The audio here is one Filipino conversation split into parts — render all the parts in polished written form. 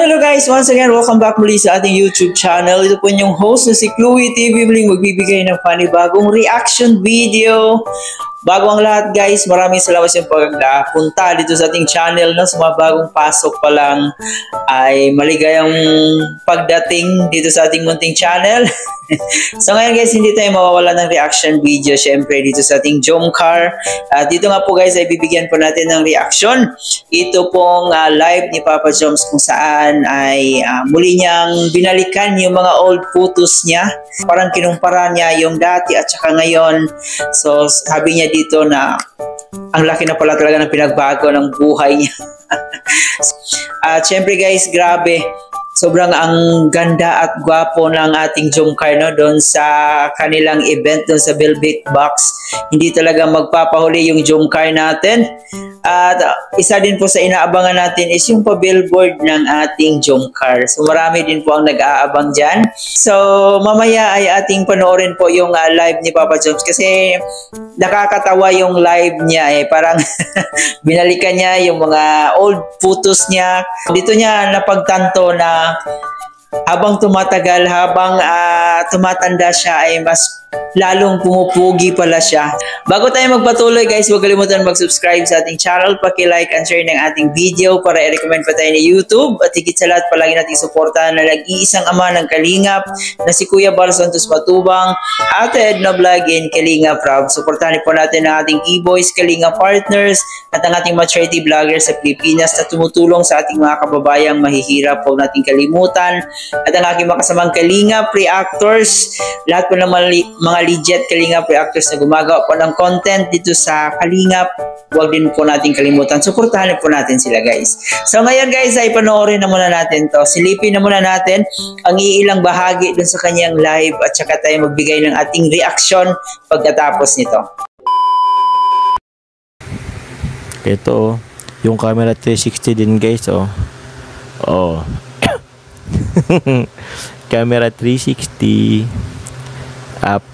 Hello guys! Once again, welcome back muli sa ating YouTube channel. Ito po yung host na si Chloe TV muling magbibigay ng panibagong reaction video. Bago ang lahat guys, maraming salamat sa pagpunta dito sa ating channel. Sa mga bagong pasok pa lang ay maligayang pagdating dito sa ating munting channel. So ngayon guys, hindi tayo mawawala ng reaction video syempre dito sa ating Jomcar. Dito nga po guys ay bibigyan po natin ng reaction. Ito pong live ni Papa Joms kung saan ay muli niyang binalikan yung mga old photos niya. Parang kinumpara niya yung dati at saka ngayon. So sabi niya dito na ang laki na pala talaga ng pinagbago ng buhay niya. At syempre guys, grabe. Sobrang ang ganda at gwapo ng ating Jomcar doon sa kanilang event doon sa Velvet Box. Hindi talaga magpapahuli yung Jomcar natin. At isa din po sa inaabangan natin is yung pa-billboard ng ating Jomcar. So marami din po ang nag-aabang dyan. So mamaya ay ating panoorin po yung live ni Papa Joms kasi nakakatawa yung live niya parang binalikan niya yung mga old photos niya. Dito niya napagtanto na habang tumatagal, habang tumatanda siya ay mas lalong pumupugi pala siya. Bago tayo magpatuloy guys, huwag kalimutan mag-subscribe sa ating channel, paki-like and share ng ating video para i-recommend pa tayo ni YouTube. At higit sa lahat, palagi natin suportahan na nag-iisang ama ng Kalingap na si Kuya Bal Santos Matubang, Ate Edna Vlog and Kalingap Rob. Suportahan po natin ang ating e-boys, Kalingap partners at ang ating mga charity vloggers sa Pilipinas na tumutulong sa ating mga kababayang mahihirap. Huwag nating kalimutan. At ang aking makasamang Kalingap reactors, lahat po ng mga legit Kalingap reactors na gumagawa po ng content dito sa Kalingap, huwag din po natin kalimutan. Suportahan po natin sila guys. So ngayon guys ay panoorin na muna natin to. Silipin na muna natin ang iilang bahagi dun sa kanyang live at saka tayo magbigay ng ating reaction pagkatapos nito. Ito yung camera 360 din guys camera 360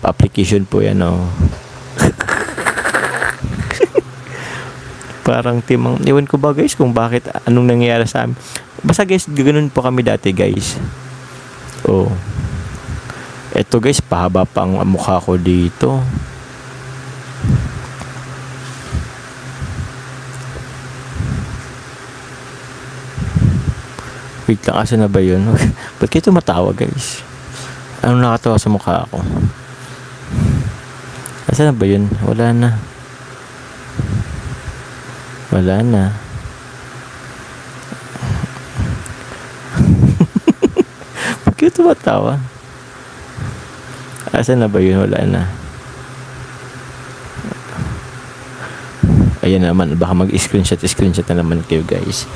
application po yan parang timang iwan ko ba guys kung bakit anong nangyayari sa amin. Basta guys ganoon po kami dati guys. Eto guys pahaba pa ang mukha ko dito. Wait lang, asa na ba yun? Ba't kayo tumatawa guys? Anong nakatawa sa mukha ko? Asa na ba yun? Wala na. Wala na. Ba't kayo tumatawa? Asa na ba yun? Wala na. Ayan naman, baka mag-screenshot na naman kayo guys.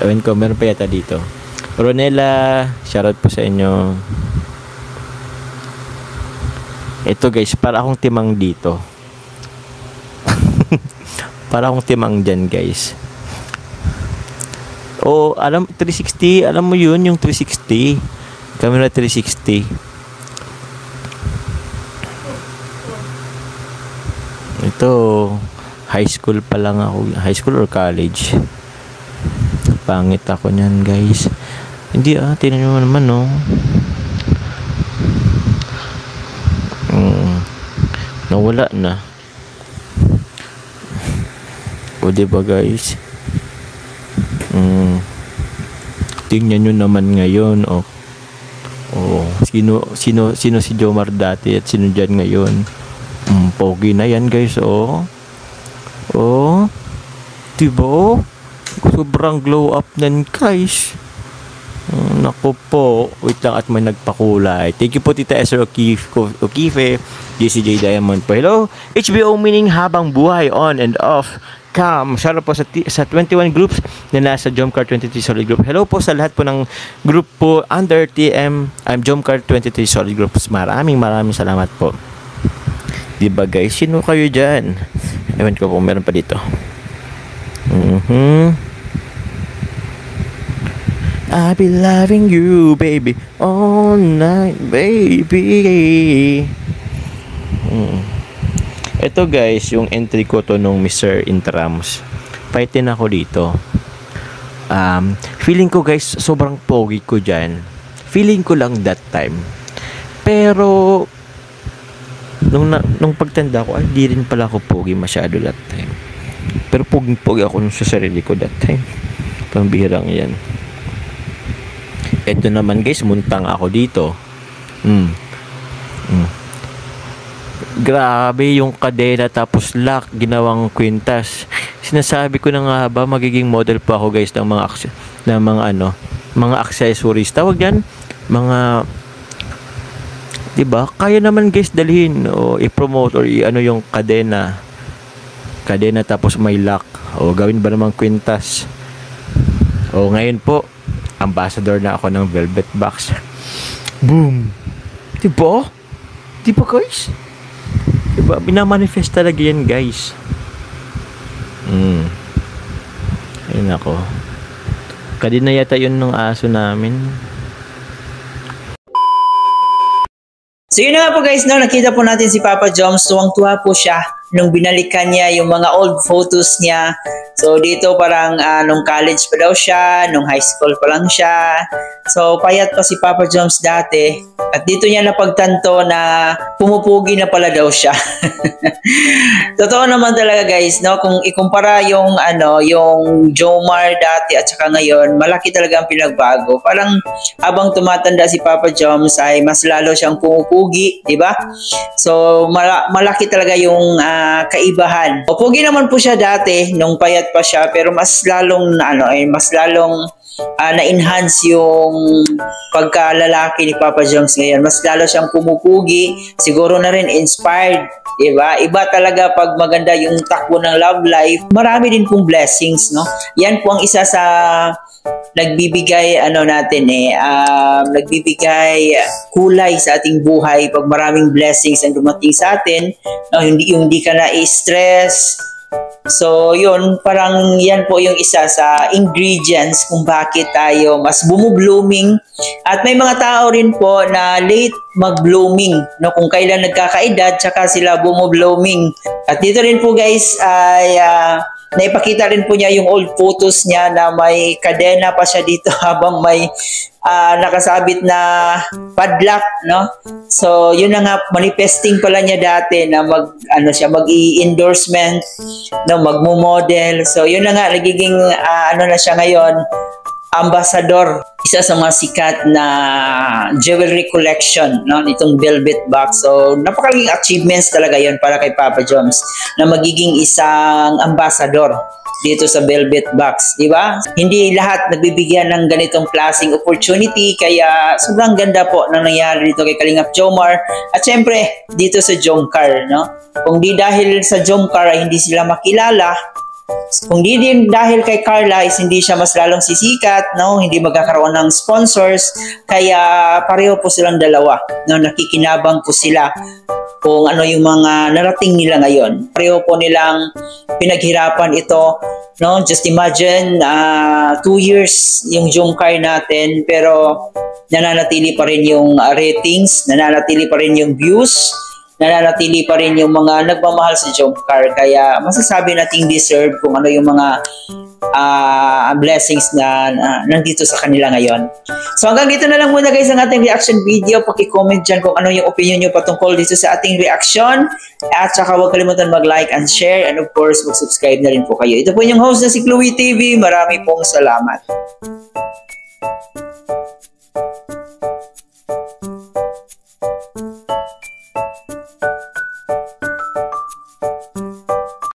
Ewan ko, meron pa yata dito. Ronela, shoutout po sa inyo. Ito guys, para akong timang dito. Para akong timang dyan guys. Alam, 360, alam mo yun, yung 360. Camera 360. Ito, high school pa lang ako. High school or college? Pangit ako niyan guys. Hindi tingnan nyo naman nawala na. Diba guys? Tingnan nyo naman ngayon sino si Jomar dati at sino dyan ngayon. Pogi na yan guys. Diba? Sobrang glow up nan guys. Naku po. Wait lang at may nagpakulay. Thank you po Tita Esther Okife, JCJ Diamond po. Hello HBO meaning habang buhay on and off cam. Shoutout po sa 21 groups na nasa Jomcar 23 Solid Group. Hello po sa lahat po ng group po under TM Jomcar 23 Solid Groups. Maraming salamat po. Diba guys? Sino kayo dyan? Ewan ko po meron pa dito. I'll be loving you, baby, all night, baby. Ito guys, yung entry ko to nung Mr. Intrams. Paitin ako dito. Feeling ko guys, sobrang pogi ko dyan. Feeling ko lang that time. Pero, nung pagtanda ko, ay, di rin pala ako pogi masyado that time. Pero pogi ako nung sa sarili ko that time. Pambihirang yan. Ito naman guys, muntang ako dito. Grabe yung kadena tapos lock, ginawang kwintas. Sinasabi ko na nga ba, magiging model pa ako guys ng mga accessories. Tawag yan, mga, diba? Kaya naman guys dalhin o i-promote or ano yung kadena tapos may lock. O gawin ba namang kwintas? O ngayon po, ambassador na ako ng Velvet Box. Boom! Diba? Diba guys? Diba? Binamanifest talaga yan guys. Ayun ako. Kadina yata yun ng aso namin. So yun na nga po guys, no, nakita po natin si Papa Joms, tuwang-tuwa po siya nung binalikan niya yung mga old photos niya. So dito parang nung college pa daw siya, nung high school pa lang siya. So payat pa si Papa Joms dati. At dito niya napagtanto na pumupugi na pala daw siya. Totoo naman talaga guys, no, kung ikumpara yung yung Jomar dati at saka ngayon, malaki talaga ang pinagbago. Parang habang tumatanda si Papa Joms ay mas lalo siyang pumupugi, di ba? So malaki talaga yung kaibahan. O pugi naman po siya dati nung payat pa siya, pero mas lalong na-enhance yung pagkalalaki ni Papa Joms ngayon. Mas lalo siyang pumupugi, siguro na rin inspired, diba? Iba talaga pag maganda yung takbo ng love life. Marami din pong blessings, no? Yan po ang isa sa nagbibigay nagbibigay kulay sa ating buhay pag maraming blessings ang dumating sa atin, no? Hindi ka na i-stress. So yun, parang yan po yung isa sa ingredients kung bakit tayo mas bumublooming. At may mga tao rin po na late mag-blooming, no? Kung kailan nagkakaedad, tsaka sila bumublooming. At dito rin po guys ay naipakita rin po niya yung old photos niya na may kadena pa siya dito habang may nakasabit na padlock, no? So yun na nga, manifesting pala niya dati na mag-i-endorsement, no, magmo-model. So yun na nga, nagiging na siya ngayon, ambassador, isa sa mga sikat na jewelry collection, no, nitong Velvet Box. So napakalaking achievements talaga yon para kay Papa Joms na magiging isang ambassador dito sa Velvet Box, di ba? Hindi lahat nagbibigyan ng ganitong klaseng opportunity, kaya sobrang ganda po na nangyari dito kay Kalingap Jomar at syempre dito sa Jomcar, no? Kung di dahil sa Jomcar ay hindi sila makilala. Kung di din dahil kay Carla is hindi siya mas lalong sisikat, no? Hindi magkakaroon ng sponsors, kaya pareho po silang dalawa, no? Nakikinabang po sila kung ano yung mga narating nila ngayon. Pareho po nilang pinaghirapan ito, no? Just imagine 2 years yung Jomcar natin, pero nananatili pa rin yung ratings, nananatili pa rin yung views, nananatili pa rin yung mga nagmamahal sa Jomcar. Kaya masasabi nating deserve kung ano yung mga blessings na nandito sa kanila ngayon. So hanggang dito na lang muna guys ang ating reaction video. Paki-comment dyan kung ano yung opinion nyo patungkol dito sa ating reaction. At saka huwag kalimutan mag-like and share, and of course mag-subscribe na rin po kayo. Ito po yung host na si Chloe TV. Marami pong salamat.